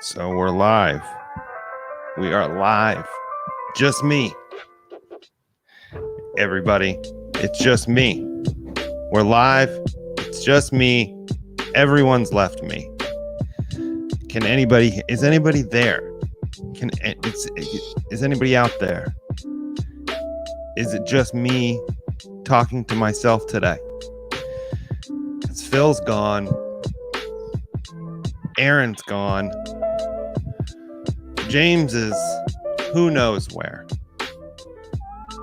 So we're live. We are live. Just me. Everybody, it's just me. We're live. It's just me. Everyone's left me. Is anybody there? Is anybody out there? Is it just me talking to myself today? Because Phil's gone. Aaron's gone. James is who knows where.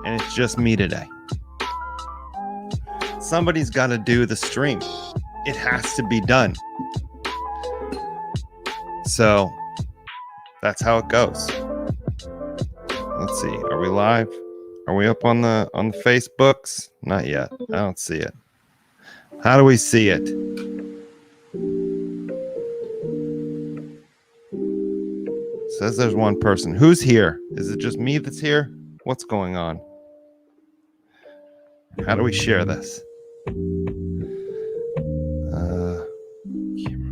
And it's just me today. Somebody's got to do the stream. It has to be done. So that's how it goes. Let's see. Are we live? Are we up on the Facebooks? Not yet. I don't see it. How do we see it? Says there's one person. Who's here? Is it just me that's here? What's going on? How do we share this? Camera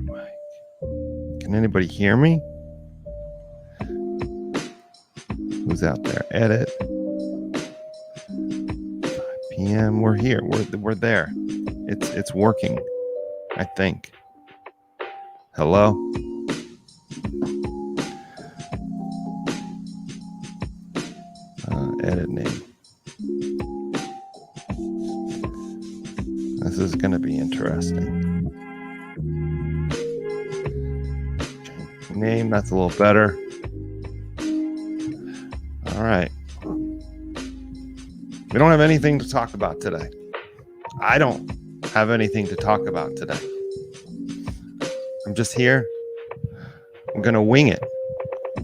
mic. Can anybody hear me? Who's out there? Edit. 5 p.m. We're here. We're there. It's working. I think. Hello? Edit name. This is going to be interesting. Name, that's a little better. All right. We don't have anything to talk about today. I don't have anything to talk about today. I'm just here. I'm going to wing it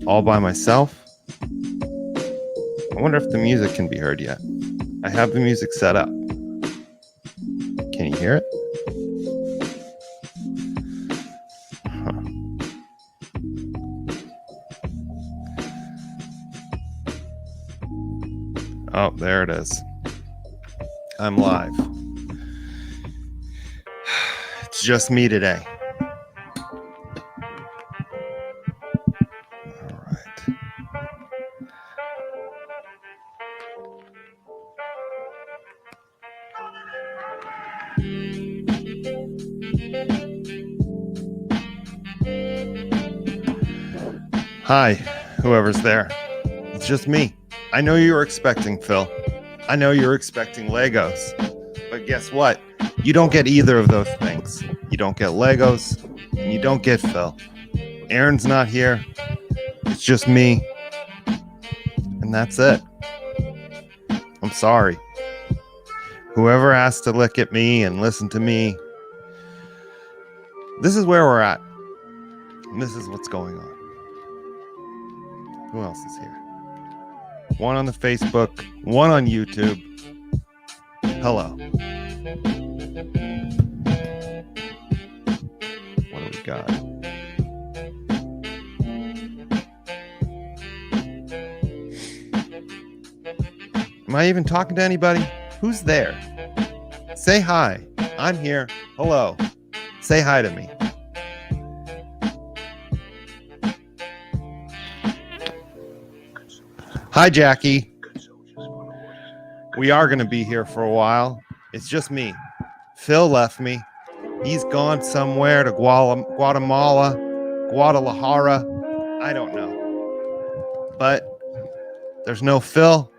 all by myself. I wonder if the music can be heard yet. I have the music set up. Can you hear it? Huh. Oh, there it is. I'm live. It's just me today. Hi, whoever's there. It's just me. I know you were expecting Phil. I know you're expecting Legos. But guess what? You don't get either of those things. You don't get Legos, and you don't get Phil. Aaron's not here. It's just me. And that's it. I'm sorry. Whoever has to look at me and listen to me, this is where we're at. And this is what's going on. Who else is here? One on the Facebook, one on YouTube. Hello. What do we got? Am I even talking to anybody? Who's there? Say hi. I'm here. Hello. Say hi to me. Hi, Jackie. We are going to be here for a while. It's just me. Phil left me. He's gone somewhere to Guatemala, Guadalajara. I don't know. But there's no Phil.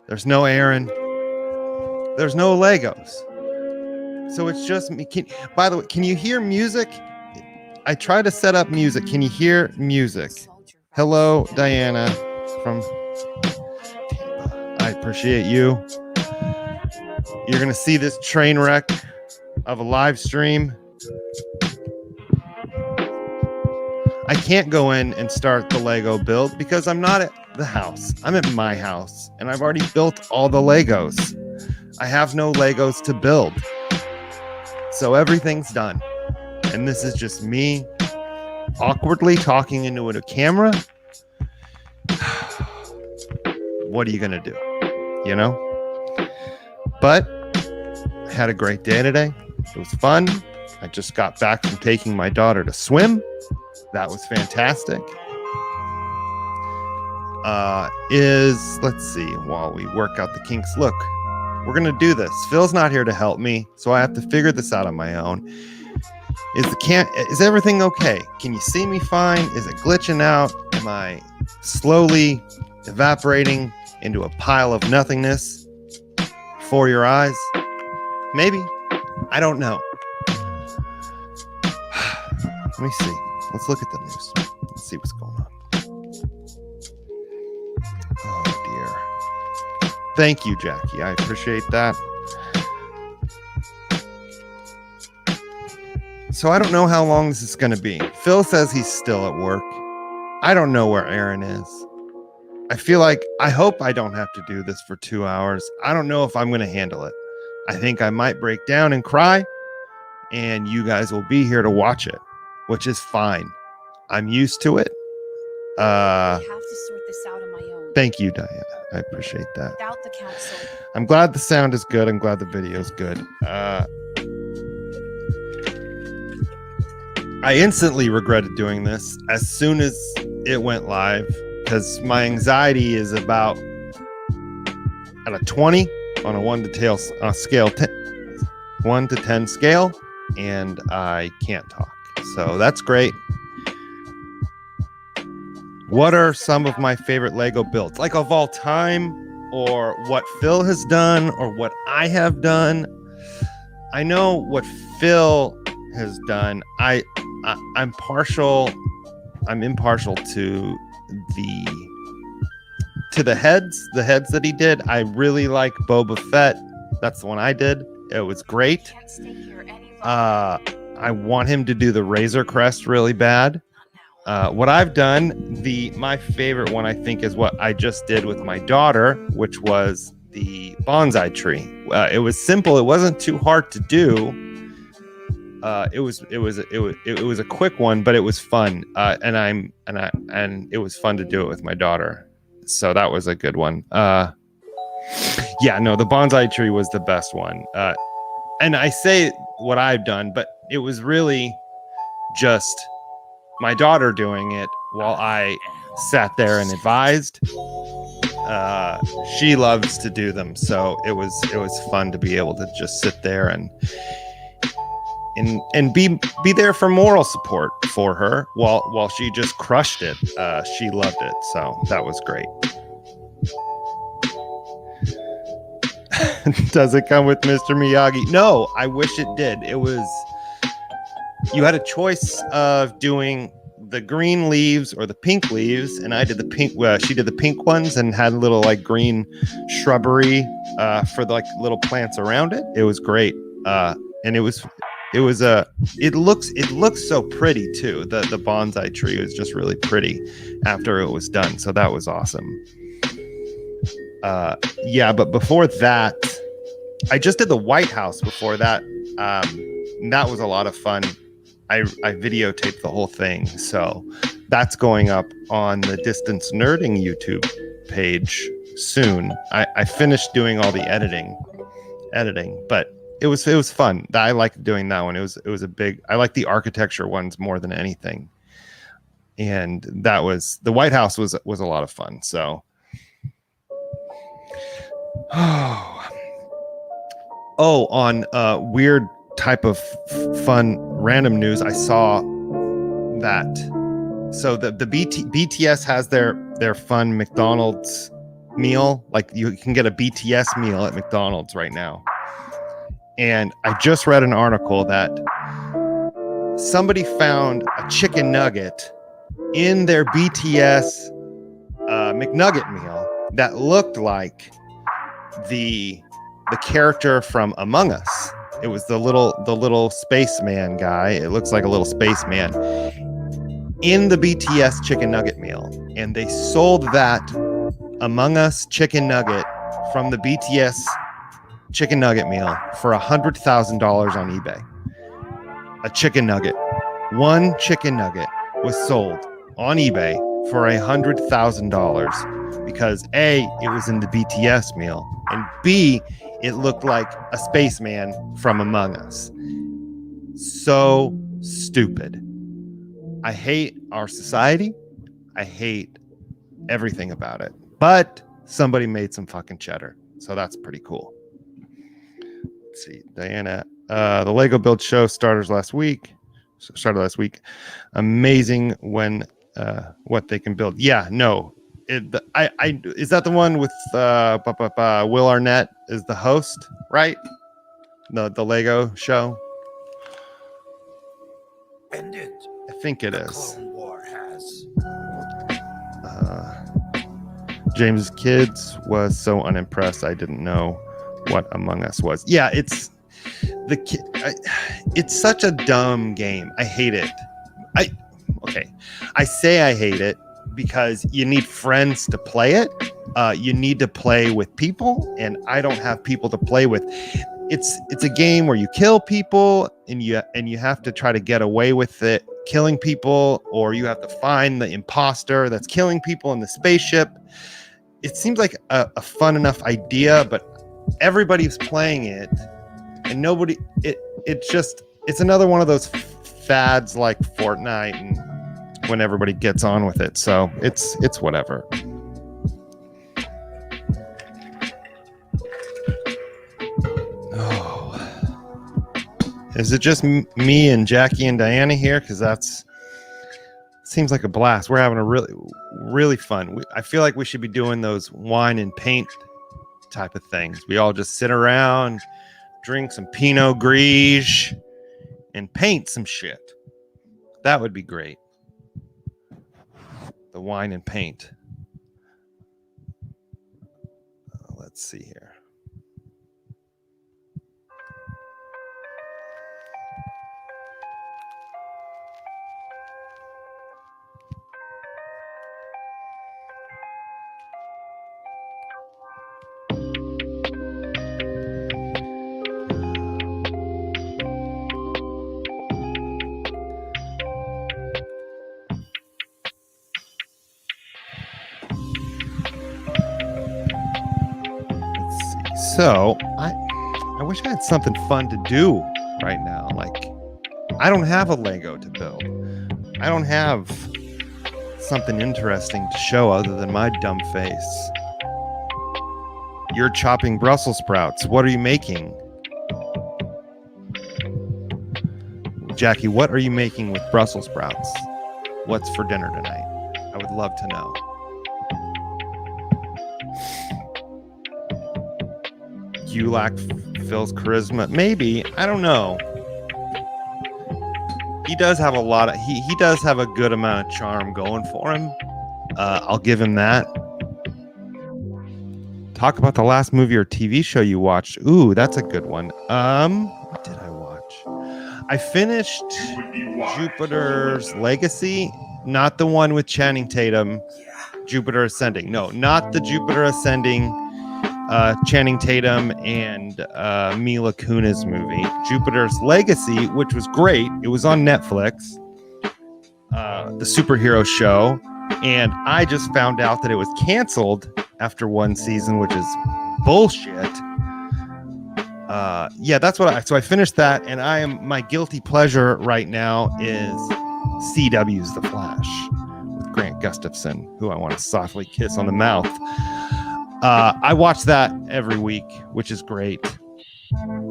There's no Aaron. There's no Legos. So it's just me. By the way, can you hear music? I tried to set up music. Can you hear music? Hello, Diana. From Tampa. I appreciate you. You're going to see this train wreck of a live stream. I can't go in and start the Lego build because I'm not at the house. I'm at my house and I've already built all the Legos. I have no Legos to build. So everything's done. And this is just me awkwardly talking into a camera. What are you going to do? You know? But I had a great day today. It was fun. I just got back from taking my daughter to swim. That was fantastic. Let's see, while we work out the kinks. Look, we're gonna do this. Phil's not here to help me, so I have to figure this out on my own. Is everything okay? Can you see me fine? Is it glitching out? Am I slowly evaporating into a pile of nothingness before your eyes? Maybe. I don't know. Let me see. Let's look at the news. Let's see what's going on. Oh dear. Thank you, Jackie. I appreciate that. So I don't know how long this is going to be. Phil says he's still at work. I don't know where Aaron is. I hope I don't have to do this for 2 hours. I don't know if I'm going to handle it. I think I might break down and cry, and you guys will be here to watch it, which is fine. I'm used to it. I have to sort this out on my own. Thank you, Diana. I appreciate that. Without the council. I'm glad the sound is good. I'm glad the video is good. I instantly regretted doing this as soon as it went live because my anxiety is about at a 20 on a 1 to 10 scale, and I can't talk. So that's great. What are some of my favorite Lego builds, like of all time, or what Phil has done, or what I have done? I know what Phil has done. I'm impartial to the heads that he did. I really like Boba Fett. That's the one I did. It was great. I want him to do the Razor Crest really bad. What I've done, my favorite one, I think, is what I just did with my daughter, which was the bonsai tree. It was simple. It wasn't too hard to do. It was a quick one, but it was fun. And it was fun to do it with my daughter. So that was a good one. The bonsai tree was the best one. And I say what I've done, but it was really just my daughter doing it while I sat there and advised. She loves to do them, so it was fun to be able to just sit there and be there for moral support for her while she just crushed it. She loved it, so that was great. Does it come with Mr. Miyagi? No, I wish it did. You had a choice of doing the green leaves or the pink leaves, and I did the pink. She did the pink ones and had little like green shrubbery for the, like little plants around it. It was great, and it looks so pretty too. The bonsai tree was just really pretty after it was done, so that was awesome. But before that, I just did the White House before that. And that was a lot of fun. I videotaped the whole thing, so that's going up on the Distance Nerding YouTube page soon. I finished doing all the editing, but it was fun. I liked doing that one. It was a big. I like the architecture ones more than anything, and the White House was a lot of fun. So. On weird type of fun random news, I saw that. So the BTS has their fun McDonald's meal. Like you can get a BTS meal at McDonald's right now. And I just read an article that somebody found a chicken nugget in their BTS McNugget meal that looked like the character from Among Us. It was the little spaceman guy. It looks like a little spaceman in the BTS chicken nugget meal, and they sold that Among Us chicken nugget from the BTS chicken nugget meal for $100,000 on eBay. A chicken nugget, one chicken nugget was sold on eBay for $100,000 because A, it was in the BTS meal, and B, it looked like a spaceman from Among Us. So stupid. I hate our society. I hate everything about it. But somebody made some fucking cheddar. So that's pretty cool. Let's see. Diana, the Lego Build show started last week. Amazing when what they can build. Yeah, no. Is that the one with Will Arnett is the host, right? The Lego show. Ended. I think it The is. Clone War has. James's kids was so unimpressed. I didn't know what Among Us was. Yeah, it's such a dumb game. I hate it. I say I hate it because you need friends to play it. You need to play with people, and I don't have people to play with. It's a game where you kill people, and you have to try to get away with it, killing people, or you have to find the imposter that's killing people in the spaceship. It seems like a fun enough idea, but everybody's playing it, and nobody. It's another one of those fads like Fortnite, and when everybody gets on with it, so it's whatever. Is it just me and Jackie and Diana here? Because seems like a blast. We're having a really fun. I feel like we should be doing those wine and paint type of things. We all just sit around, drink some Pinot Gris, and paint some shit. That would be great. The wine and paint. Let's see here. So I wish I had something fun to do right now. Like, I don't have a Lego to build. I don't have something interesting to show other than my dumb face. You're chopping Brussels sprouts. What are you making? Jackie, what are you making with Brussels sprouts? What's for dinner tonight? I would love to know. You lack Phil's charisma. Maybe. I don't know. He does have he does have a good amount of charm going for him. I'll give him that. Talk about the last movie or TV show you watched. Ooh, that's a good one. What did I watch? I finished Jupiter's Legacy, not the one with Channing Tatum. Jupiter Ascending. No, not the Jupiter Ascending. Channing Tatum and Mila Kunis movie, Jupiter's Legacy, which was great. It was on Netflix, the superhero show, and I just found out that it was canceled after one season, which is bullshit. Yeah, that's what so I finished that, and my guilty pleasure right now is CW's The Flash with Grant Gustafson, who I want to softly kiss on the mouth. I watch that every week, which is great.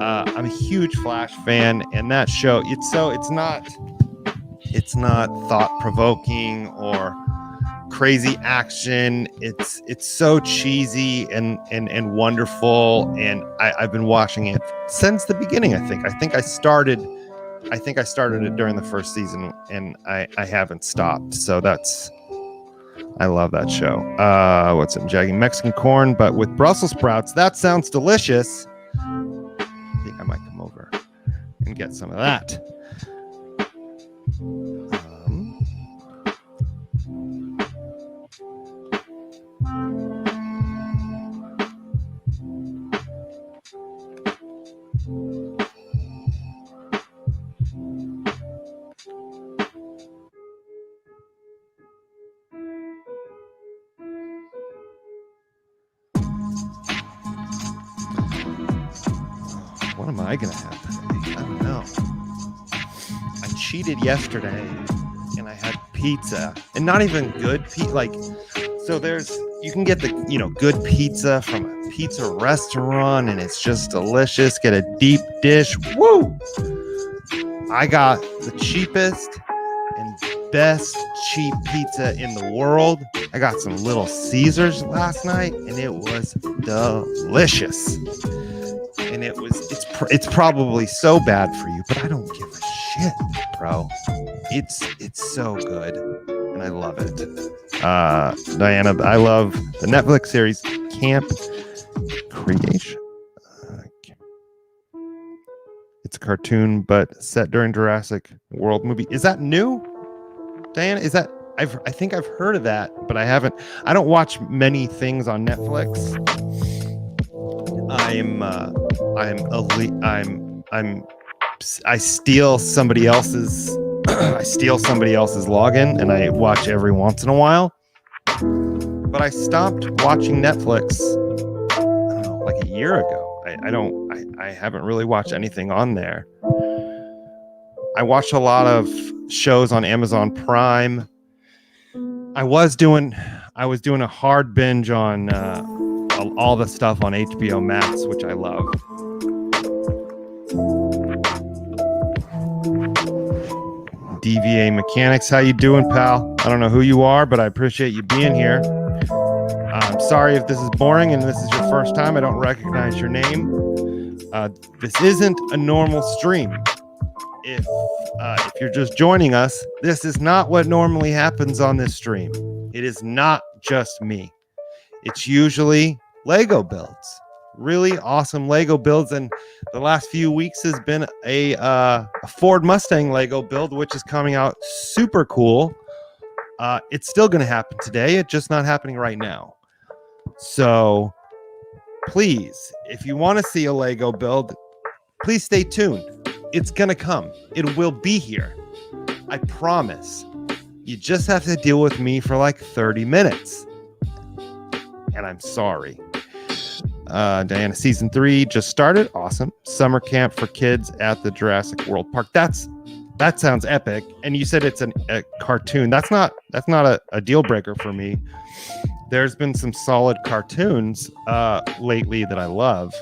I'm a huge Flash fan, and that show, it's not thought-provoking or crazy action. It's so cheesy and wonderful, and I've been watching it since the beginning. I think I started it during the first season, and I haven't stopped. So I love that show. What's it? Jaggy Mexican corn, but with Brussels sprouts. That sounds delicious. I think I might come over and get some of that. What am I gonna have today? I don't know. I cheated yesterday and I had pizza, and not even good pizza. Like, so you can get the, good pizza from a pizza restaurant, and it's just delicious. Get a deep dish. Woo! I got the cheapest and best cheap pizza in the world. I got some Little Caesars last night, and it was delicious. And it's probably so bad for you, but I don't give a shit, bro. It's so good, and I love it. Diana, I love the Netflix series Camp Creation. It's a cartoon, but set during Jurassic World movie. Is that new, Diana? Is that I think I've heard of that, but I haven't. I don't watch many things on Netflix. I steal somebody else's login, and I watch every once in a while. But I stopped watching Netflix, I don't know, like a year ago. I haven't really watched anything on there. I watched a lot of shows on Amazon Prime. I was doing a hard binge on all the stuff on HBO Max, which I love. DVA Mechanics, how you doing, pal? I don't know who you are, but I appreciate you being here. I'm sorry if this is boring and this is your first time. I don't recognize your name. This isn't a normal stream. If you're just joining us, this is not what normally happens on this stream. It is not just me. It's usually Lego builds, really awesome Lego builds, and the last few weeks has been a Ford Mustang Lego build, which is coming out super cool. It's still going to happen today. It's just not happening right now. So please, if you want to see a Lego build, please stay tuned. It's going to come. It will be here. I promise. You just have to deal with me for like 30 minutes. And I'm sorry. Diana, season 3 just started. Awesome. Summer camp for kids at the Jurassic World Park. That sounds epic. And you said it's a cartoon. That's not a deal breaker for me. There's been some solid cartoons lately that I love.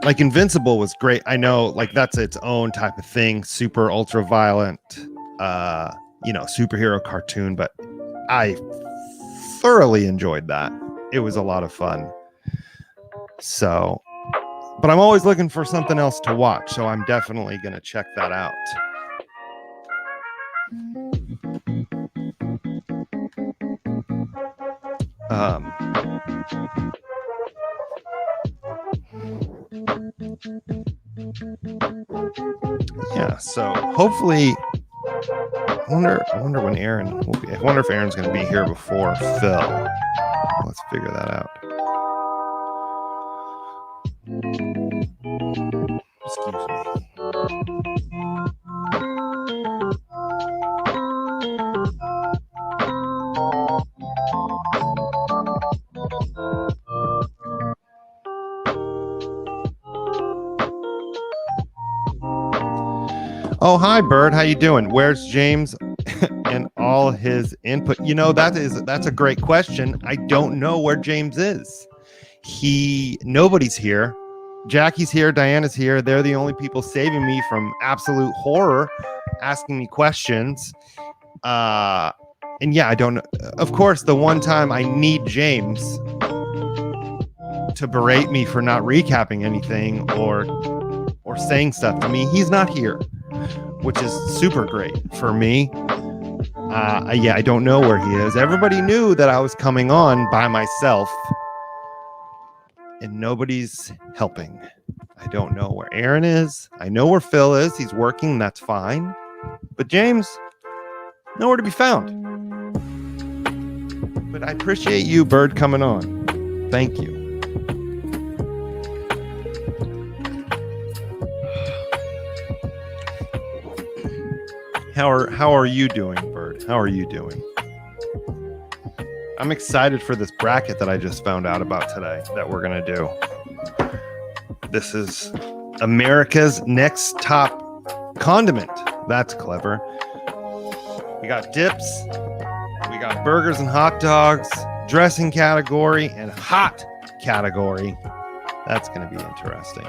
Like Invincible was great. I know, like, that's its own type of thing, super ultra violent, superhero cartoon, but I thoroughly enjoyed that. It was a lot of fun. So, but I'm always looking for something else to watch, so I'm definitely going to check that out. Yeah, so hopefully, I wonder when Aaron will be. I wonder if Aaron's going to be here before Phil. Let's figure that out. Excuse me. Oh, hi, Bird. How you doing? Where's James and all his input? That's a great question. I don't know where James is. Nobody's here. Jackie's here. Diana's here. They're the only people saving me from absolute horror, asking me questions. And yeah, I don't know. Of course, the one time I need James to berate me for not recapping anything or saying stuff to me, he's not here, which is super great for me. I don't know where he is. Everybody knew that I was coming on by myself, and nobody's helping. I don't know where Aaron is. I know where Phil is. He's working. That's fine. But James, nowhere to be found. But I appreciate you, Bird, coming on. Thank you. How are you doing, Bird? How are you doing? I'm excited for this bracket that I just found out about today that we're going to do. This is America's Next Top condiment. That's clever. We got dips. We got burgers and hot dogs, dressing category, and hot category. That's going to be interesting.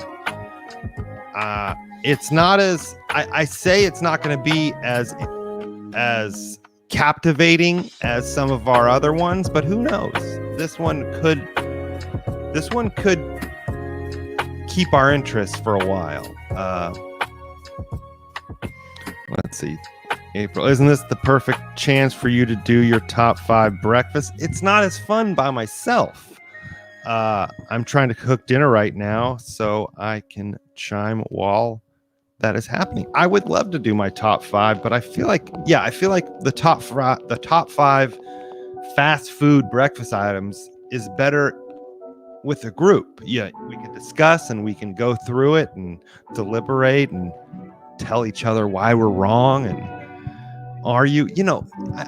It's not as I say it's not going to be as captivating as some of our other ones, but who knows? This one could keep our interest for a while. Let's see. April, isn't this the perfect chance for you to do your top 5 breakfast? It's not as fun by myself. I'm trying to cook dinner right now, so I can chime while that is happening. I would love to do my top 5, but I feel like the top 5 fast food breakfast items is better with a group. Yeah, we can discuss and we can go through it and deliberate and tell each other why we're wrong and argue.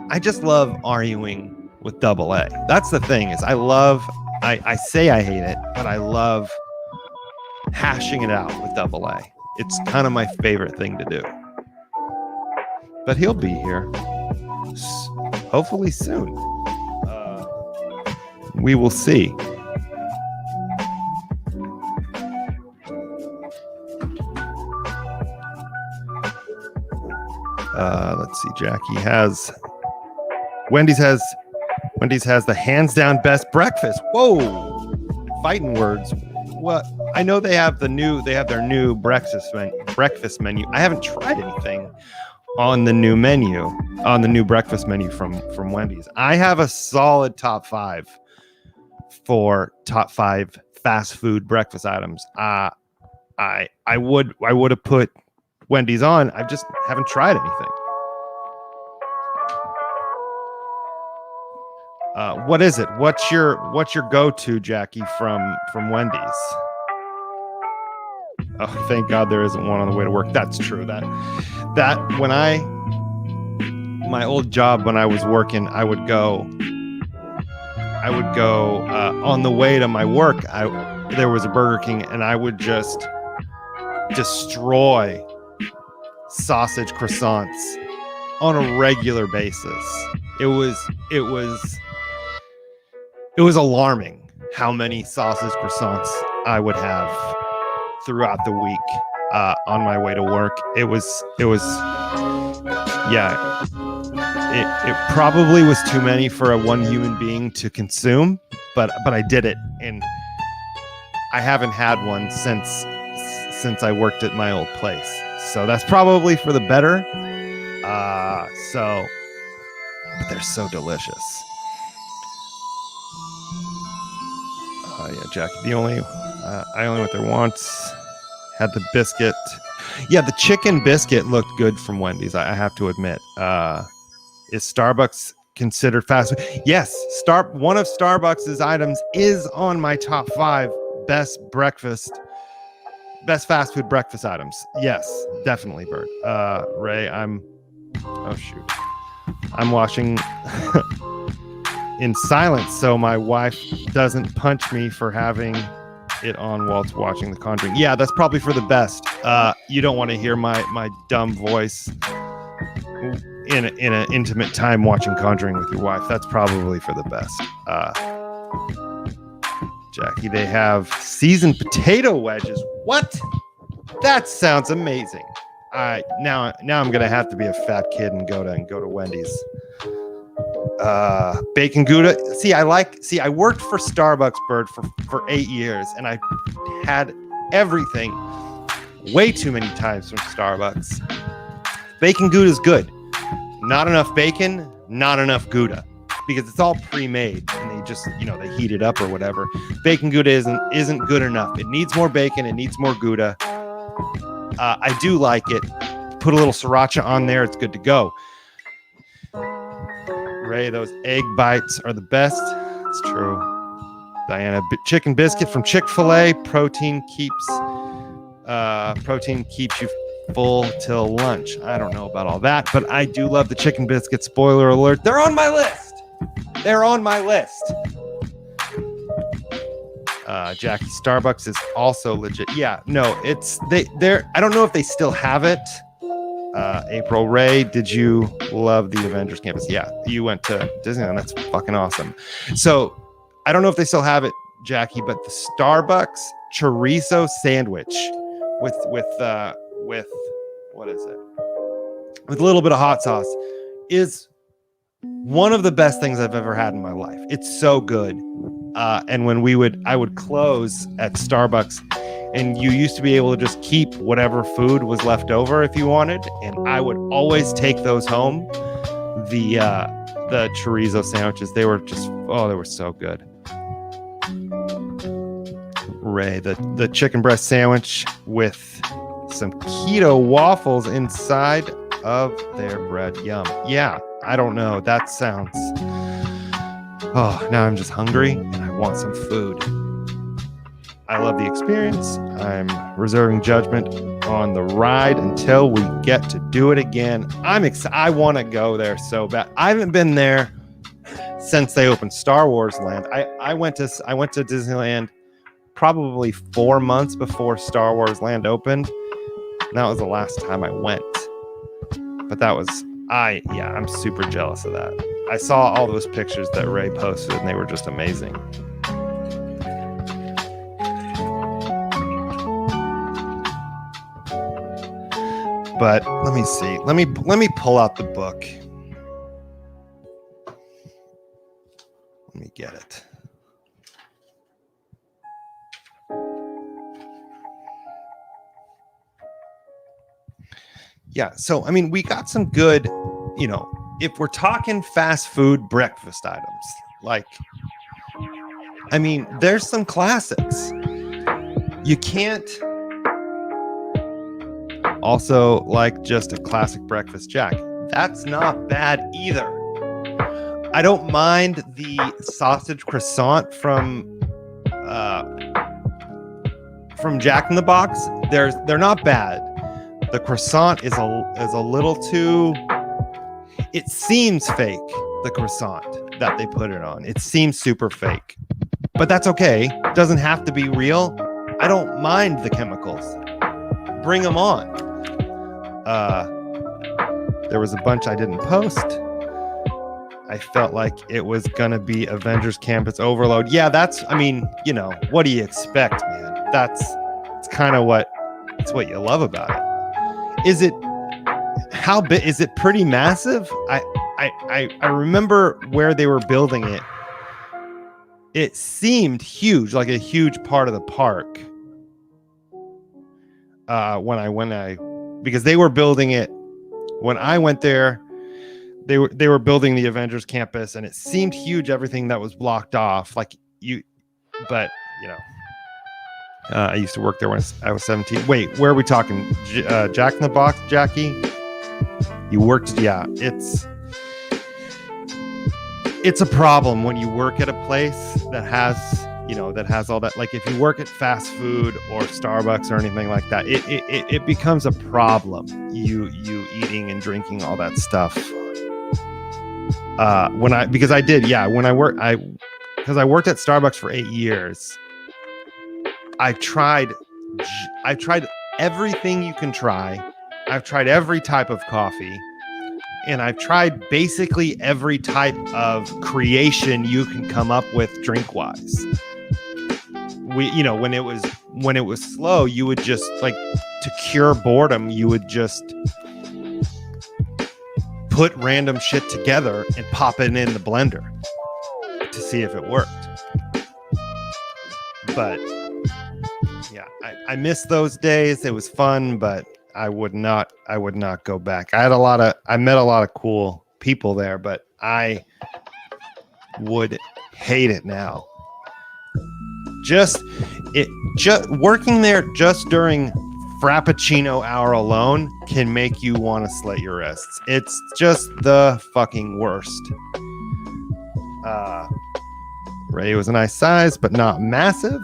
I just love arguing with double A. That's the thing is I say I hate it, but I love hashing it out with double A. It's kind of my favorite thing to do. But he'll be here hopefully soon. We will see. Let's see. Wendy's has the hands down best breakfast. Whoa, fighting words. What? I know they have their new breakfast menu. I haven't tried anything on the new breakfast menu from Wendy's. I have a solid top 5 for top 5 fast food breakfast items. I would have put Wendy's on. I just haven't tried anything. What is it? What's your go-to, Jackie, from Wendy's? Oh, thank God there isn't one on the way to work. That's true. That when my old job when I was working, I would go on the way to my work. There was a Burger King, and I would just destroy sausage croissants on a regular basis. It was alarming how many sausage croissants I would have throughout the week on my way to work. It probably was too many for one human being to consume, but I did it, and I haven't had one since I worked at my old place. So that's probably for the better. But they're so delicious. Yeah, Jackie. I only went there once. Had the biscuit. Yeah, the chicken biscuit looked good from Wendy's. I have to admit. Is Starbucks considered fast food? Yes, one of Starbucks' items is on my top 5 best fast food breakfast items. Yes, definitely, Bert. Ray, I'm watching in silence so my wife doesn't punch me for having it on while it's watching The Conjuring. Yeah, that's probably for the best. You don't want to hear my dumb voice in an intimate time watching Conjuring with your wife. That's probably for the best. Jackie, they have seasoned potato wedges. What? That sounds amazing. Now I'm gonna have to be a fat kid and go to Wendy's. Bacon Gouda. I worked for Starbucks, Bird, for 8 years, and I had everything way too many times from Starbucks. Bacon Gouda is good. Not enough bacon, not enough Gouda, because it's all pre-made and they just, they heat it up or whatever. Bacon Gouda isn't good enough. It needs more bacon. It needs more Gouda. I do like it. Put a little sriracha on there. It's good to go. Ray, those egg bites are the best. It's true. Diana, chicken biscuit from Chick-fil-A. Protein keeps you full till lunch. I don't know about all that, but I do love the chicken biscuit. Spoiler alert, they're on my list. Jackie, Starbucks is also legit. Yeah, no, they're I don't know if they still have it, April Ray, did you love the Avengers campus? Yeah, you went to Disneyland. That's fucking awesome. So I don't know if they still have it, Jackie, but the Starbucks chorizo sandwich with what is it? With a little bit of hot sauce is one of the best things I've ever had in my life. It's so good. And when I would close at Starbucks, and you used to be able to just keep whatever food was left over if you wanted, and I would always take those home. The chorizo sandwiches, they were so good. Ray, the chicken breast sandwich with some keto waffles inside of their bread. Yum. Yeah, I don't know. That sounds... Oh, now I'm just hungry and I want some food. I love the experience. I'm reserving judgment on the ride until we get to do it again. I want to go there so bad. I haven't been there since they opened Star Wars Land. I went to Disneyland probably 4 months before Star Wars Land opened. And that was the last time I went. But I'm super jealous of that. I saw all those pictures that Ray posted and they were just amazing. But let me see. Let me pull out the book. Let me get it. Yeah, so I mean, we got some good, if we're talking fast food breakfast items, like, I mean, there's some classics. You can't also like just a classic breakfast jack. That's not bad either. I don't mind the sausage croissant from Jack in the Box. They're not bad. The croissant is a little too... It seems fake, the croissant that they put it on. It seems super fake. But that's okay. It doesn't have to be real. I don't mind the chemicals. Bring them on. There was a bunch I didn't post. I felt like it was going to be Avengers Campus Overload. Yeah, what do you expect, man? It's kind of what you love about it. Is it how big? Is it pretty massive? I remember where they were building it. It seemed huge, like a huge part of the park. Because they were building it when I went there. They were building the Avengers Campus, and it seemed huge. Everything that was blocked off, I used to work there when I was 17. Wait, where are we talking? Jack in the Box, Jackie? You worked? Yeah, it's a problem when you work at a place that has all that. Like if you work at fast food or Starbucks or anything like that, it becomes a problem. You eating and drinking all that stuff. Because I worked at Starbucks for 8 years. I tried everything you can try. I've tried every type of coffee, and I've tried basically every type of creation you can come up with drink wise. When it was slow, you would just to cure boredom, you would just put random shit together and pop it in the blender to see if it worked. But I miss those days. It was fun, but I would not go back. I met a lot of cool people there, but I would hate it now. Just working there just during Frappuccino hour alone can make you want to slit your wrists. It's just the fucking worst. Ray was a nice size, but not massive.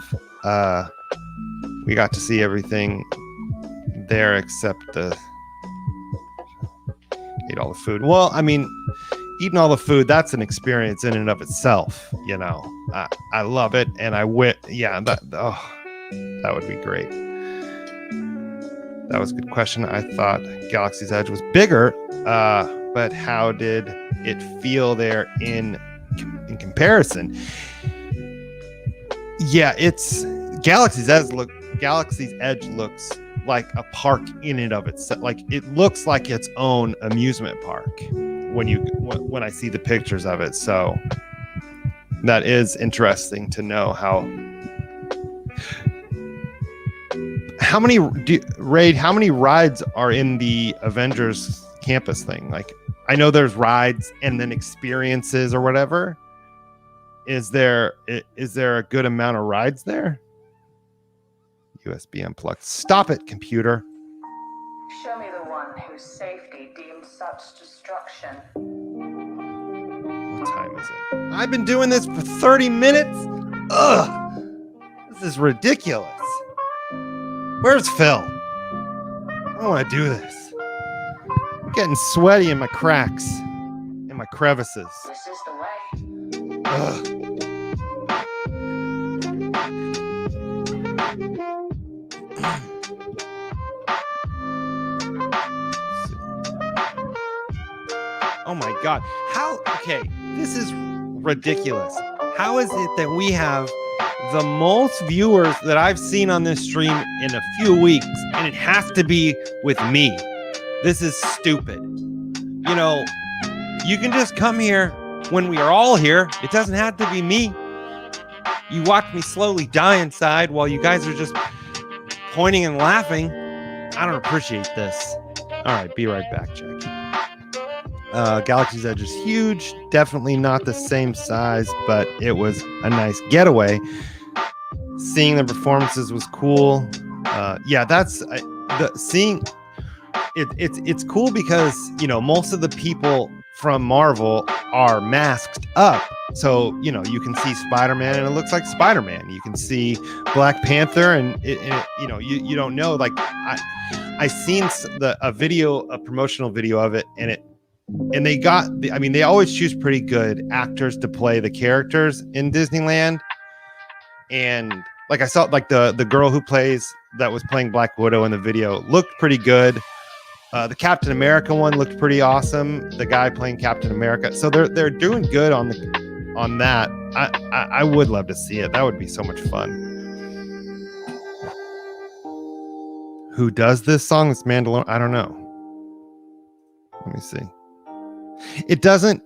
We got to see everything there except eat all the food. Well, I mean, eating all the food, that's an experience in and of itself. I love it, and that would be great. That was a good question. I thought Galaxy's Edge was bigger, but how did it feel there in comparison? Yeah, it's Galaxy's Edge looks like a park in and of itself. Like it looks like its own amusement park when I see the pictures of it. So that is interesting to know how many rides are in the Avengers campus thing? Like I know there's rides and then experiences or whatever. Is there a good amount of rides there? USB unplugged. Stop it, computer. Show me the one whose safety deemed such destruction. What time is it? I've been doing this for 30 minutes. Ugh. This is ridiculous. Where's Phil? I don't want to do this. I'm getting sweaty in my cracks, in my crevices. This is the way. Ugh. Oh my God. Okay, this is ridiculous. How is it that we have the most viewers that I've seen on this stream in a few weeks, and it has to be with me? This is stupid. You know, you can just come here when we are all here. It doesn't have to be me. You watch me slowly die inside while you guys are just pointing and laughing. I don't appreciate this. All right, be right back, Jackie. Galaxy's Edge is huge. Definitely not the same size, but it was a nice getaway. Seeing the performances was cool. Yeah, that's seeing it. It's cool because, you know, most of the people from Marvel are masked up. So, you know, you can see Spider-Man and it looks like Spider-Man. You can see Black Panther and you know, you don't know. Like I seen a promotional video of it, and they got, I mean, they always choose pretty good actors to play the characters in Disneyland. And like I saw, like the girl that was playing Black Widow in the video looked pretty good. The Captain America one looked pretty awesome. The guy playing Captain America. So they're doing good on that. I would love to see it. That would be so much fun. Who does this song? It's Mandalorian. I don't know. Let me see. It doesn't.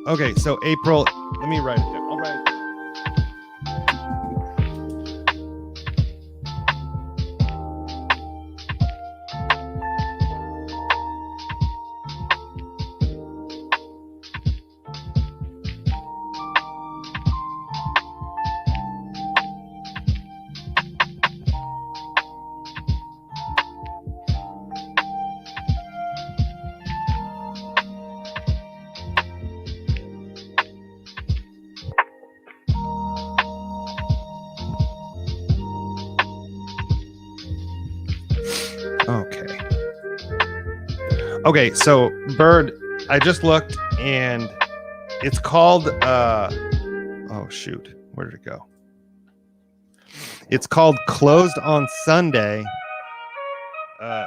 Okay. So April. Let me write it down. I'll write it down. Okay, so Bird, I just looked and it's called oh shoot, where did it go? It's called Closed on Sunday. So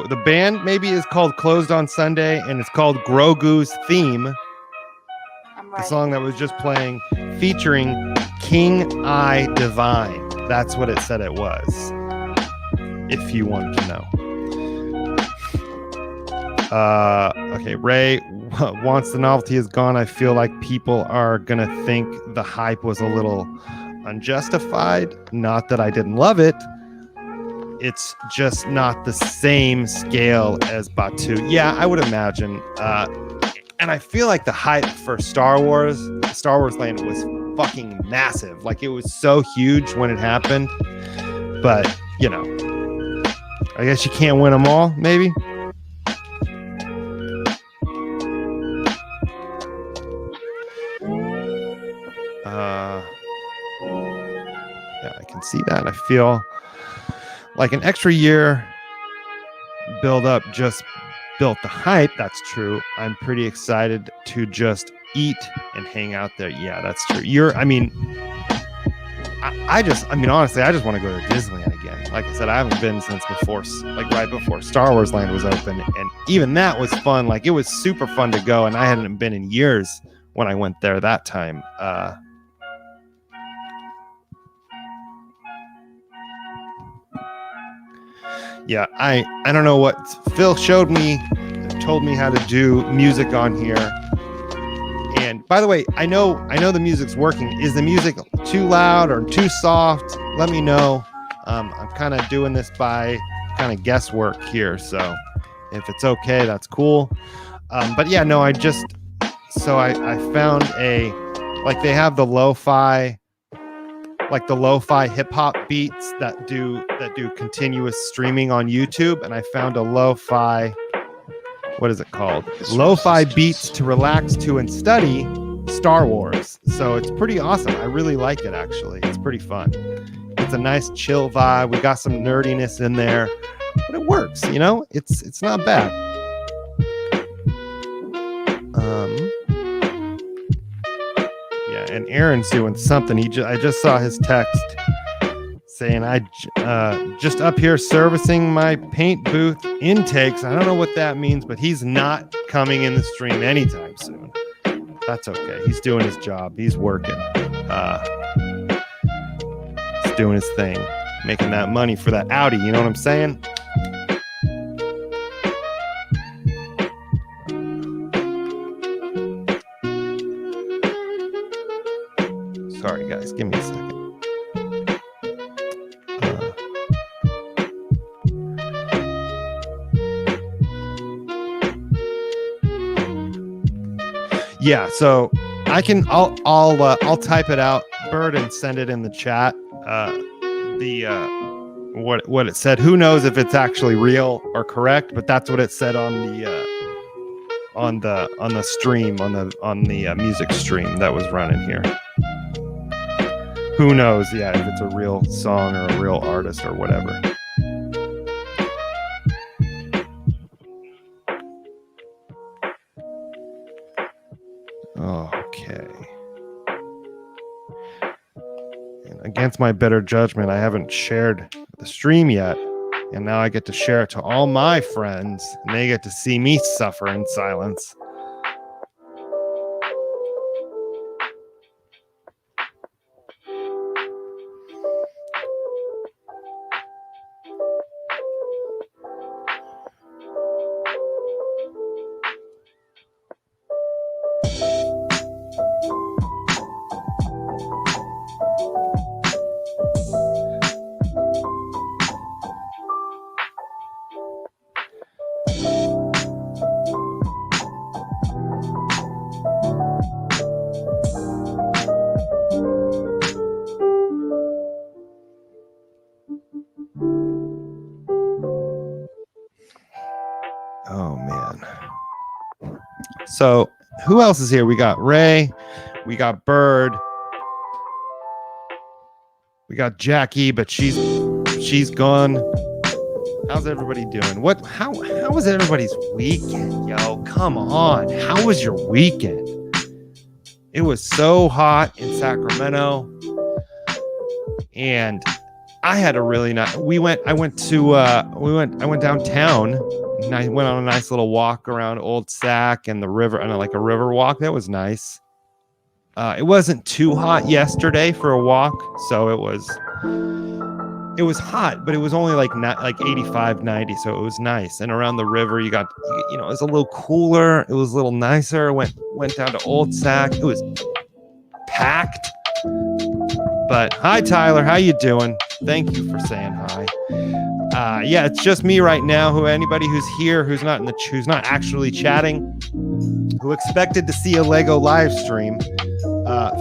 the band maybe is called Closed on Sunday, and it's called Grogu's Theme. The song that was just playing, featuring King I Divine. That's what it said it was. If you wanted to know. Okay, Ray, once the novelty is gone, I feel like people are gonna think the hype was a little unjustified. Not that I didn't love it. It's just not the same scale as Batu. Yeah, I would imagine. And I feel like the hype for Star Wars Land was fucking massive. Like it was so huge when it happened. But, you know, I guess you can't win them all, maybe. Yeah, I can see that. I feel like an extra year build up just built the hype. That's true. I'm pretty excited to just eat and hang out there. Yeah, that's true. I mean, honestly, I just want to go to Disneyland again. Like I said, I haven't been since before, like right before Star Wars Land was open. And even that was fun. Like it was super fun to go. And I hadn't been in years when I went there that time. Yeah, I don't know what Phil told me how to do music on here. And by the way, I know the music's working. Is the music too loud or too soft? Let me know. I'm kind of doing this by kind of guesswork here, so if it's okay, that's cool. But yeah, no, I found they have the lo-fi, like the lo-fi hip hop beats that do continuous streaming on YouTube, and I found a lo-fi, what is it called? Lo-fi beats to relax to and study Star Wars. So it's pretty awesome. I really like it, actually. It's pretty fun. It's a nice chill vibe. We got some nerdiness in there, but it works, you know? It's not bad. Yeah, and Aaron's doing something. I just saw his text saying, just up here servicing my paint booth intakes. I don't know what that means, but he's not coming in the stream anytime soon. That's okay. He's doing his job. He's working. He's doing his thing, making that money for that Audi. You know what I'm saying? Sorry, guys. Give me a second. Yeah, so I'll type it out, Bird, and send it in the chat. What it said. Who knows if it's actually real or correct, but that's what it said on the stream, on the music stream that was running here. Who knows? Yeah, if it's a real song or a real artist or whatever. Okay. And against my better judgment, I haven't shared the stream yet. And now I get to share it to all my friends, and they get to see me suffer in silence. Oh, man. So who else is here? We got Ray. We got Bird. We got Jackie, but she's gone. How's everybody doing? How was everybody's weekend? Yo, come on. How was your weekend? It was so hot in Sacramento. And I had a really nice, I went downtown, and I went on a nice little walk around Old Sac and the river, and like a river walk. That was nice. It wasn't too hot yesterday for a walk, so it was hot, but it was only like 85, 90, so it was nice. And around the river, you got, it was a little cooler. It was a little nicer. Went down to Old Sac. It was packed. But hi, Tyler. How you doing? Thank you for saying hi. Yeah, it's just me right now. Anybody who's here, who's not actually chatting, who expected to see a Lego live stream,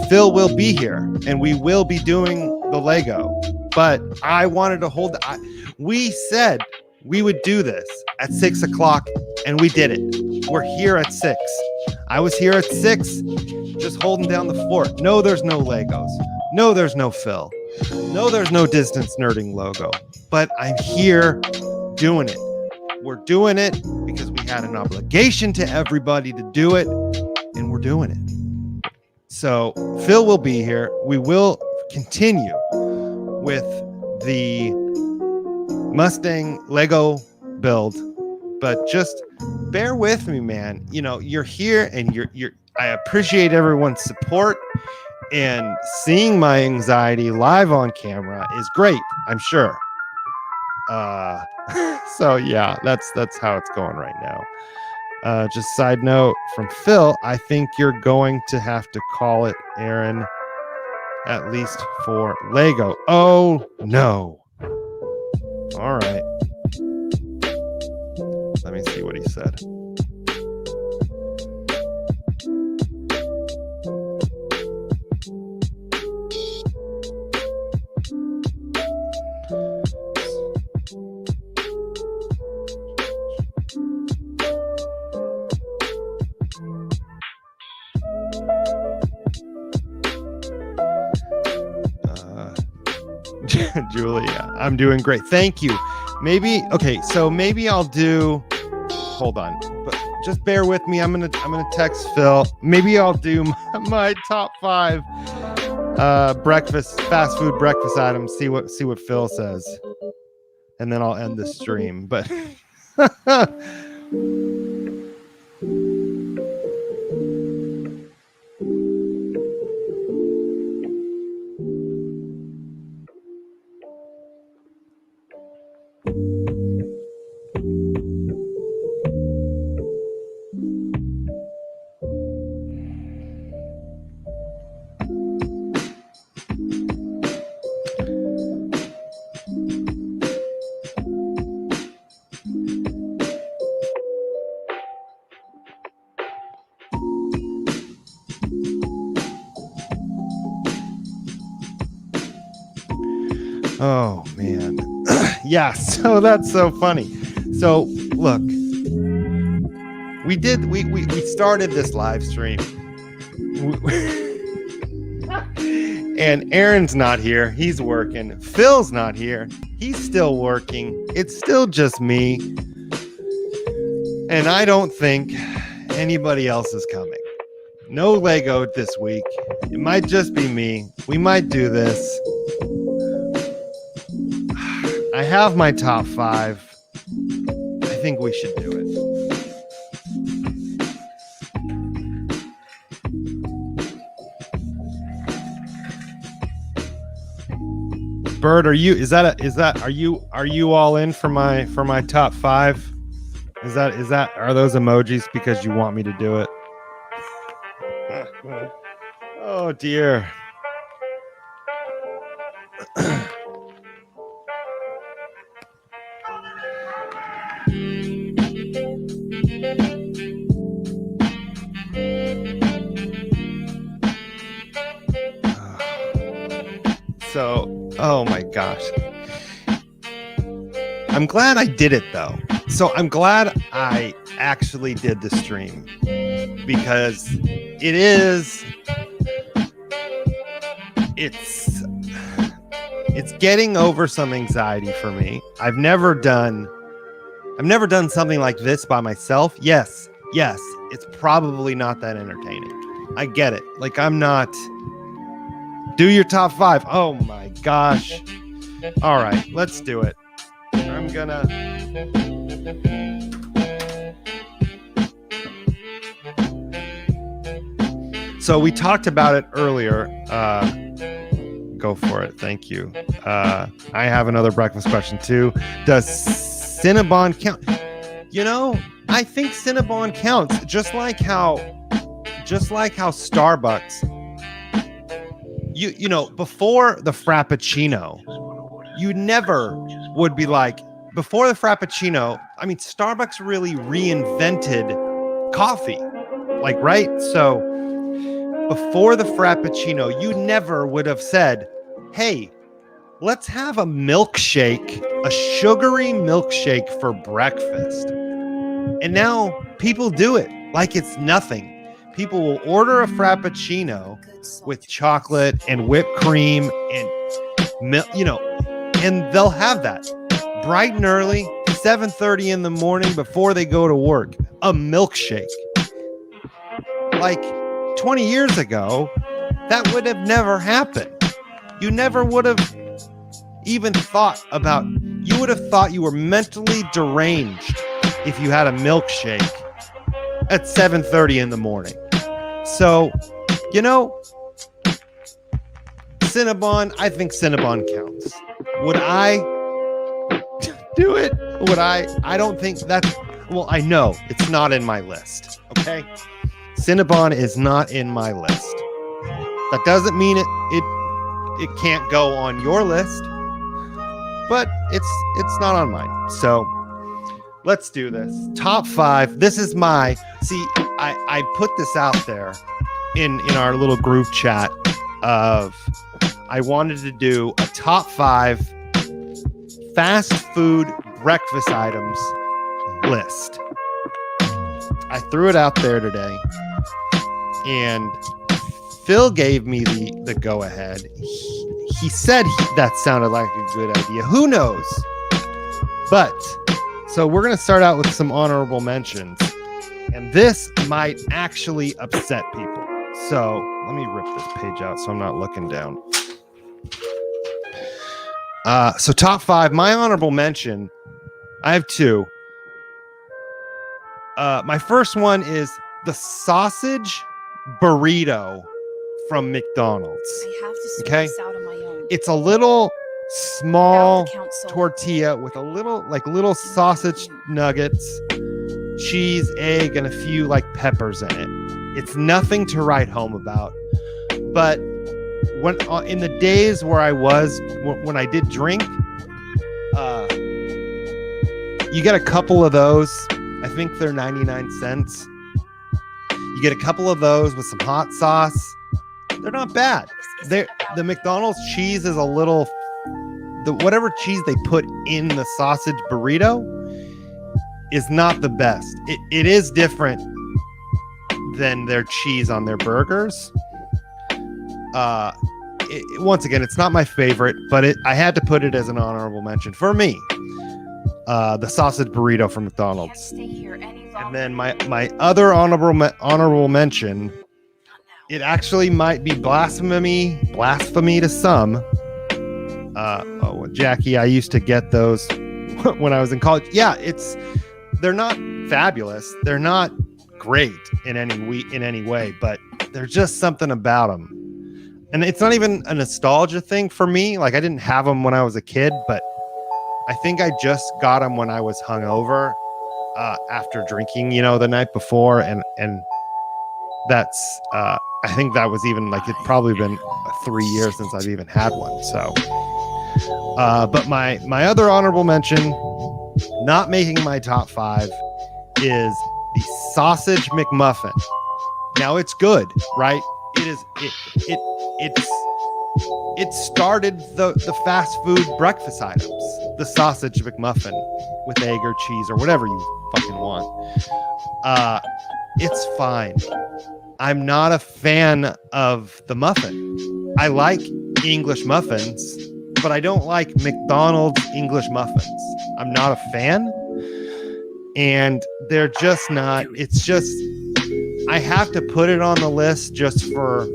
Phil will be here, and we will be doing the Lego. But I wanted to we said we would do this at 6 o'clock, and we did it. We're here at 6. I was here at 6, just holding down the fort. No, there's no Legos. No, there's no Phil. No, there's no Distance Nerding logo. But I'm here doing it. We're doing it because we had an obligation to everybody to do it, and we're doing it. So Phil will be here. We will continue with the Mustang Lego build, but just bear with me, man. You know, you're here and I appreciate everyone's support, and seeing my anxiety live on camera is great, I'm sure. So yeah, that's how it's going right now. Just side note from Phil, I think you're going to have to call it Aaron, at least for Lego. Oh no. All right. Let me see what he said. Julia, I'm doing great. Thank you. Maybe I'll do, hold on, but just bear with me. I'm gonna text Phil. Maybe I'll do my top 5 fast food breakfast items. See what Phil says, and then I'll end the stream. But oh man. Yeah, so that's so funny. So look, we started this live stream and Aaron's not here, he's working. Phil's not here, he's still working. It's still just me, and I don't think anybody else is coming. No Lego this week. It might just be me. We might do this. I have my top 5. I think we should do it. Bird, are you all in for my top 5? Are those emojis because you want me to do it? Oh dear. So, oh my gosh. I'm glad I did it though. So I'm glad I actually did the stream, because it's getting over some anxiety for me. I've never done something like this by myself. Yes, it's probably not that entertaining. I get it. Like, I'm not. Do your top 5. Oh my gosh. All right, let's do it. I'm gonna. So we talked about it earlier. Go for it. Thank you. I have another breakfast question too. Does Cinnabon count? You know, I think Cinnabon counts, just like how Starbucks. You know, before the Frappuccino, you never would be like, before the Frappuccino, I mean, Starbucks really reinvented coffee, like, right? So before the Frappuccino, you never would have said, hey, let's have a milkshake, a sugary milkshake for breakfast. And now people do it like it's nothing. People will order a Frappuccino with chocolate and whipped cream and milk, you know, and they'll have that bright and early, 7:30 in the morning before they go to work, a milkshake. Like 20 years ago, that would have never happened. you never would have even thought about. You would have thought you were mentally deranged if you had a milkshake at 7:30 in the morning. So, you know, Cinnabon, I think Cinnabon counts. Would I do it? Would I? I don't think that's, well, I know it's not in my list, okay? Cinnabon is not in my list. That doesn't mean it can't go on your list, but it's not on mine. So let's do this. Top 5. This is my, see, I put this out there in our little group chat of, I wanted to do a top 5 fast food breakfast items list. I threw it out there today, and Phil gave me the go ahead. He said that sounded like a good idea. Who knows? But so we're going to start out with some honorable mentions, and this might actually upset people. So let me rip this page out so I'm not looking down. So top 5, my honorable mention, I have 2. My first one is the sausage burrito from McDonald's. I have to sort Okay. this out on my own. It's a little small Without the council. tortilla with a little sausage nuggets, cheese, egg, and a few peppers in it. It's nothing to write home about. But when in the days where when I did drink, you get a couple of those. I think they're 99 cents. You get a couple of those with some hot sauce. They're not bad. The McDonald's cheese is a little, whatever cheese they put in the sausage burrito is not the best. It is different than their cheese on their burgers. Once again, it's not my favorite, but I had to put it as an honorable mention for me. The sausage burrito from McDonald's. Stay here any longer. And then my other honorable mention, it actually might be blasphemy to some. Jackie, I used to get those when I was in college. Yeah, they're not fabulous. They're not great in any way, but there's just something about them. And it's not even a nostalgia thing for me. I didn't have them when I was a kid, but I think I just got them when I was hungover after drinking, the night before, and that's I think that was even it's probably been 3 years since I've even had one. So, but my other honorable mention, not making my top 5, is the sausage McMuffin. Now it's good, right? It started the fast food breakfast items. The sausage McMuffin with egg or cheese or whatever you fucking want. It's fine. I'm not a fan of the muffin. I like English muffins, but I don't like McDonald's English muffins. I'm not a fan. And they're just not, it's just, I have to put it on the list just for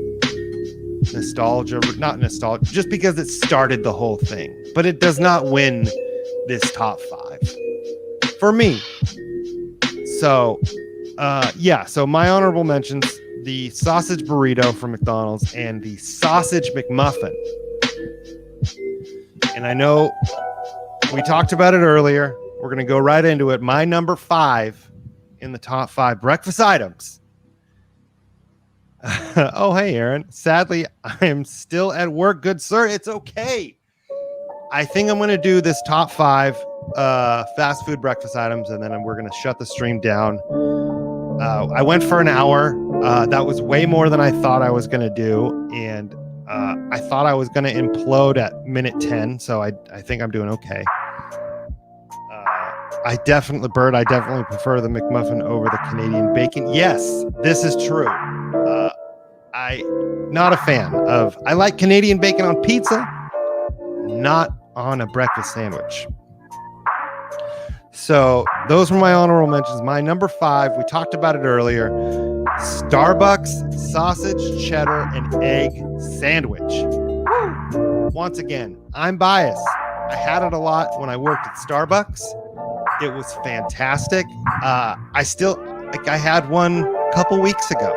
not nostalgia, just because it started the whole thing. But it does not win this top 5 for me. So, so my honorable mentions, the sausage burrito from McDonald's and the sausage McMuffin. And I know we talked about it earlier. We're going to go right into it. My number 5 in the top 5 breakfast items. Oh, hey, Aaron. Sadly, I'm still at work. Good sir. It's okay. I think I'm going to do this top 5 fast food breakfast items, and then we're going to shut the stream down. I went for an hour. That was way more than I thought I was going to do. And I thought I was going to implode at minute 10. So I think I'm doing okay. I definitely prefer the McMuffin over the Canadian bacon. Yes, this is true. Not a fan of, I like Canadian bacon on pizza, not on a breakfast sandwich. So those were my honorable mentions. My number 5, we talked about it earlier. Starbucks sausage, cheddar, and egg sandwich. once again, I'm biased. I had it a lot when I worked at Starbucks. It was fantastic. I had one a couple weeks ago,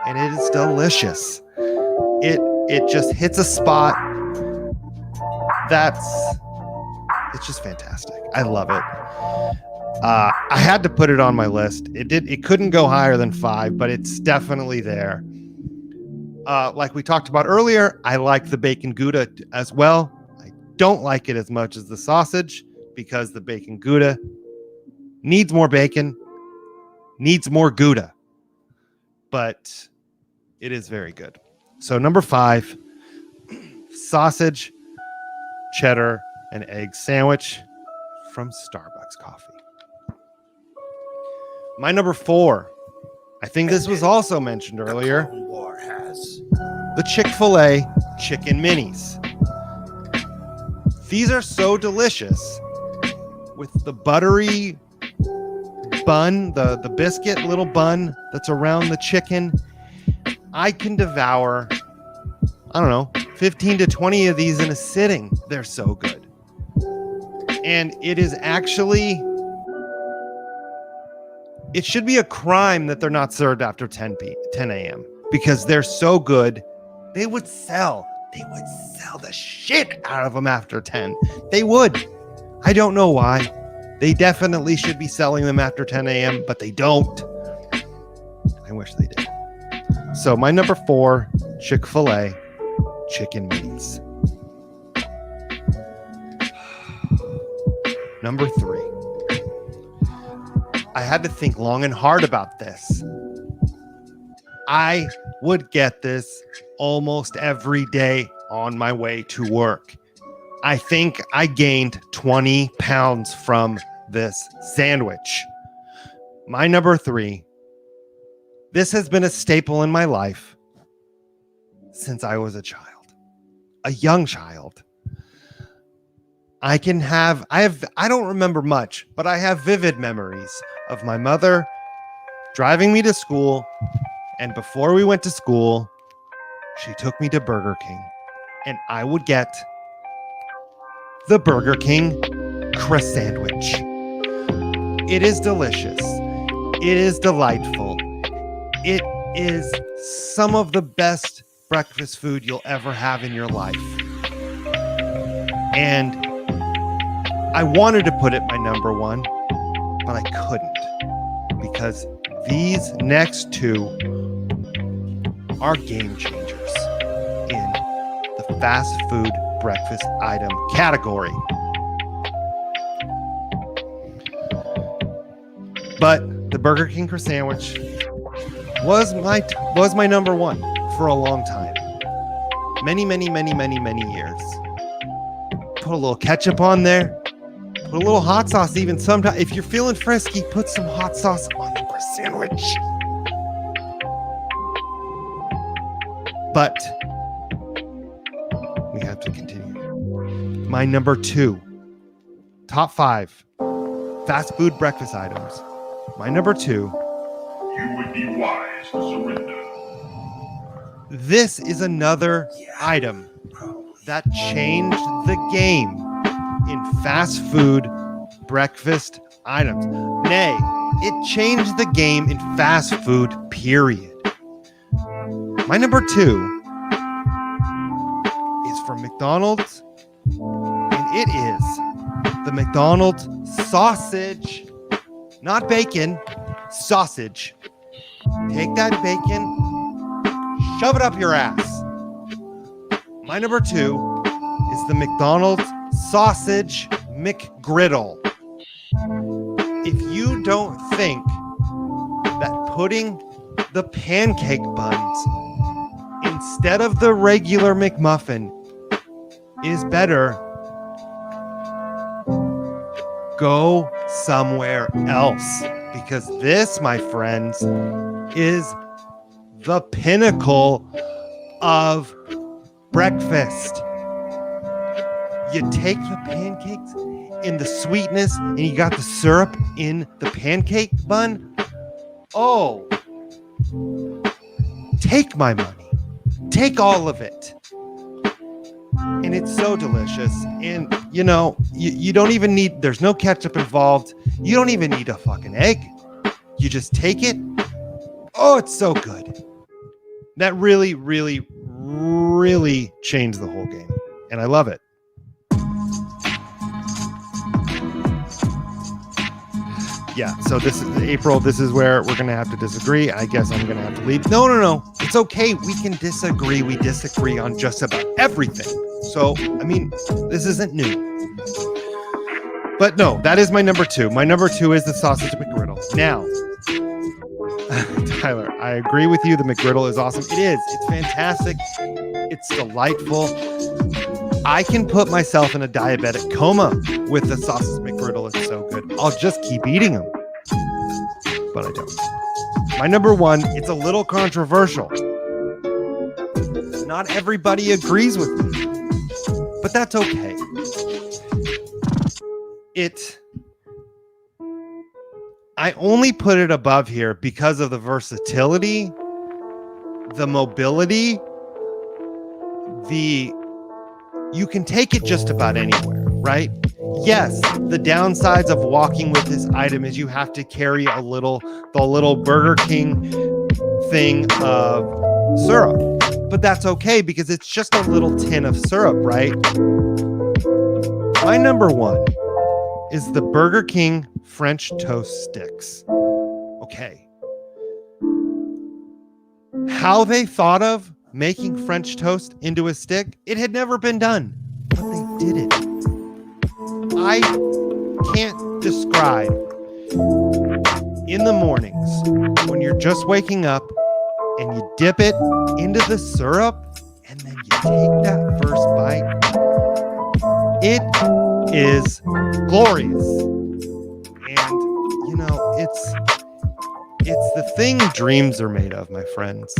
and it is delicious. It just hits a spot it's just fantastic. I love it. I had to put it on my list. It couldn't go higher than 5, but it's definitely there. Like we talked about earlier, I like the bacon Gouda as well. I don't like it as much as the sausage because the bacon Gouda needs more bacon, needs more Gouda, but it is very good. So number 5, sausage, cheddar, and egg sandwich from Starbucks coffee. My number 4, I think this was also mentioned earlier. The Clone War has The Chick-fil-A chicken minis. These are so delicious with the buttery bun, the biscuit little bun that's around the chicken. I can devour, 15 to 20 of these in a sitting. They're so good. And it is actually, it should be a crime that they're not served after 10 a.m. because they're so good. They would sell the shit out of them after 10. They would. I don't know why. They definitely should be selling them after 10 a.m., but they don't. I wish they did. So my number 4, Chick-fil-A chicken minis. Number 3. I had to think long and hard about this. I would get this almost every day on my way to work. I think I gained 20 pounds from this sandwich. My number 3. This has been a staple in my life since I was a young child. I don't remember much, but I have vivid memories of my mother driving me to school. And before we went to school, she took me to Burger King, and I would get the Burger King crust sandwich. It is delicious. It is delightful. It is some of the best breakfast food you'll ever have in your life. And I wanted to put it my number 1, but I couldn't because these next 2 are game changers in the fast food breakfast item category. But the Burger King crust sandwich was my number 1 for a long time. Many years. Put a little ketchup on there. Put a little hot sauce even sometimes. If you're feeling frisky, put some hot sauce on the crust sandwich. But we have to continue. My number 2, top 5 fast food breakfast items. My number 2. You would be wise to surrender. This is another item that changed the game in fast food breakfast items. Nay, it changed the game in fast food, period. My number 2 is from McDonald's, and it is the McDonald's sausage, not bacon, sausage. Take that bacon, shove it up your ass. My number 2 is the McDonald's sausage McGriddle. If you don't think that putting the pancake buns instead of the regular McMuffin is better, go somewhere else, because this, my friends, is the pinnacle of breakfast. You take the pancakes in the sweetness and you got the syrup in the pancake bun. Oh, take my money. Take all of it. and it's so delicious. And you know, you don't even need, there's no ketchup involved. You don't even need a fucking egg. You just take it. Oh, it's so good. That really, really, really changed the whole game. And I love it. Yeah, so this is April. This is where we're going to have to disagree. I guess I'm going to have to leave. No. It's okay. We can disagree. We disagree on just about everything. So, I mean, this isn't new. But no, that is my number 2. My number 2 is the sausage McGriddle. Now, Tyler, I agree with you. The McGriddle is awesome. It is. It's fantastic. It's delightful. I can put myself in a diabetic coma with the sausage McGriddle. It's so good. I'll just keep eating them. But I don't. My number 1, it's a little controversial. Not everybody agrees with me. But that's okay. I only put it above here because of the versatility, the mobility, you can take it just about anywhere, right? Yes, the downsides of walking with this item is you have to carry the little Burger King thing of syrup. But that's okay because it's just a little tin of syrup, right? My number 1 is the Burger King French toast sticks. Okay. How they thought of making French toast into a stick, it had never been done, but they did it. I can't describe in the mornings when you're just waking up and you dip it into the syrup and then you take that first bite. It is glorious. And, you know, it's the thing dreams are made of, my friends.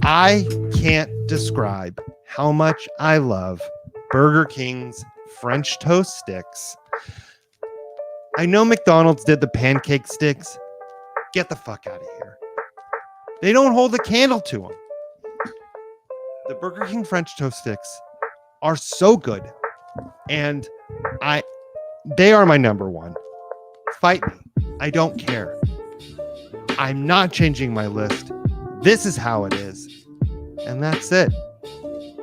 I can't describe how much I love Burger King's French toast sticks. I know McDonald's did the pancake sticks. Get the fuck out of here. They don't hold a candle to them. The Burger King French toast sticks are so good. And they are my number 1. Fight me. I don't care. I'm not changing my list. This is how it is. And that's it.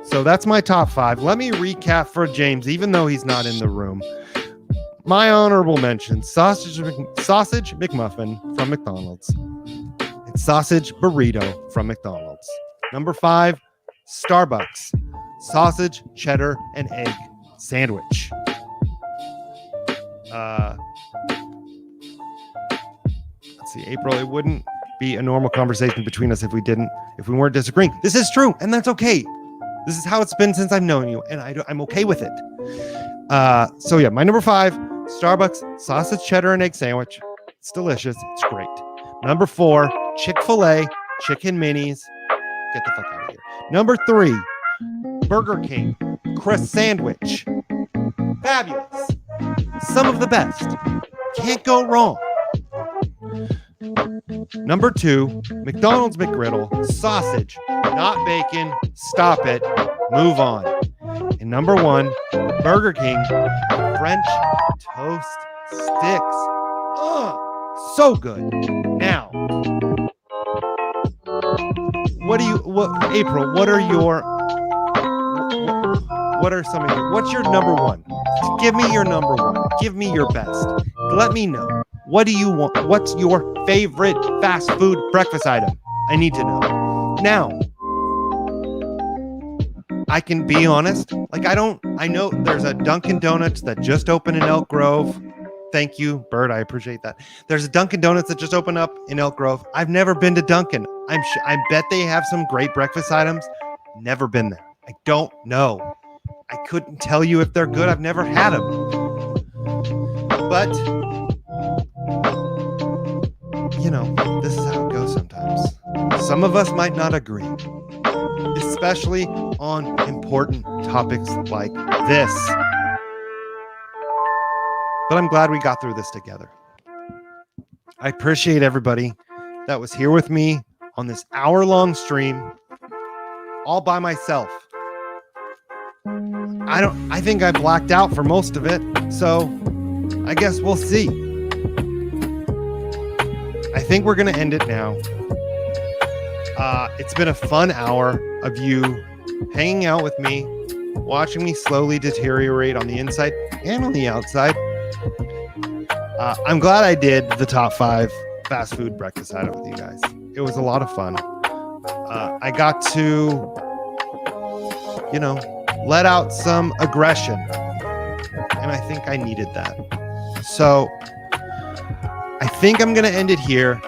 So that's my top 5. Let me recap for James, even though he's not in the room. My honorable mentions: sausage McMuffin from McDonald's. And sausage burrito from McDonald's. Number 5, Starbucks. Sausage, cheddar, and egg sandwich. Let's see, April, it wouldn't be a normal conversation between us if we weren't disagreeing. This is true, and that's okay. This is how it's been since I've known you, and I'm okay with it. So yeah, my number 5, Starbucks sausage, cheddar, and egg sandwich. It's delicious. It's great. Number 4, Chick-fil-A chicken minis. Get the fuck out of here. Number 3, Burger King crust sandwich. Fabulous. Some of the best. Can't go wrong. Number 2, McDonald's McGriddle, sausage, not bacon, stop it, move on. And number 1, Burger King French toast sticks. So good. Now, April, what are some of your, what's your number 1? Give me your number 1. Give me your best. Let me know. What do you want? What's your favorite fast food breakfast item? I need to know. Now, I can be honest. I know there's a Dunkin' Donuts that just opened in Elk Grove. Thank you, Bird. I appreciate that. There's a Dunkin' Donuts that just opened up in Elk Grove. I've never been to Dunkin'. I bet they have some great breakfast items. Never been there. I don't know. I couldn't tell you if they're good. I've never had them. But you know, this is how it goes sometimes. Some of us might not agree, especially on important topics like this. But I'm glad we got through this together. I appreciate everybody that was here with me on this hour-long stream, all by myself. I think I blacked out for most of it. So I guess we'll see. I think we're going to end it now. It's been a fun hour of you hanging out with me, watching me slowly deteriorate on the inside and on the outside. I'm glad I did the top 5 fast food breakfast items with you guys. It was a lot of fun. I got to, let out some aggression, and I think I needed that. So I think I'm going to end it here.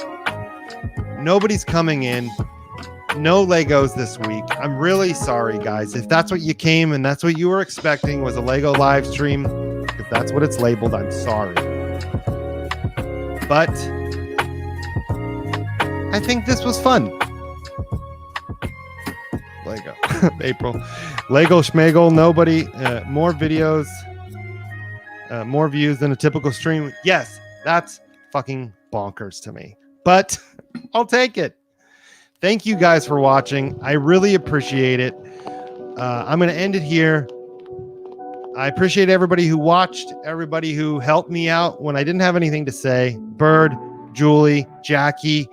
Nobody's coming in. No Legos this week. I'm really sorry, guys. If that's what you came and that's what you were expecting was a Lego live stream, if that's what it's labeled, I'm sorry. But I think this was fun. Lego. April. Lego Schmegel. Nobody. More videos. More views than a typical stream. Yes, that's fucking bonkers to me. But I'll take it. Thank you guys for watching. I really appreciate it. I'm going to end it here. I appreciate everybody who watched, everybody who helped me out when I didn't have anything to say. Bird, Julie, Jackie,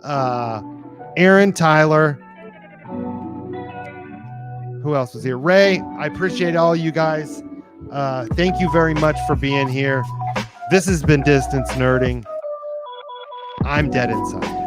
Aaron, Tyler. Who else was here? Ray. I appreciate all you guys. Thank you very much for being here. This has been Distance Nerding. I'm dead inside.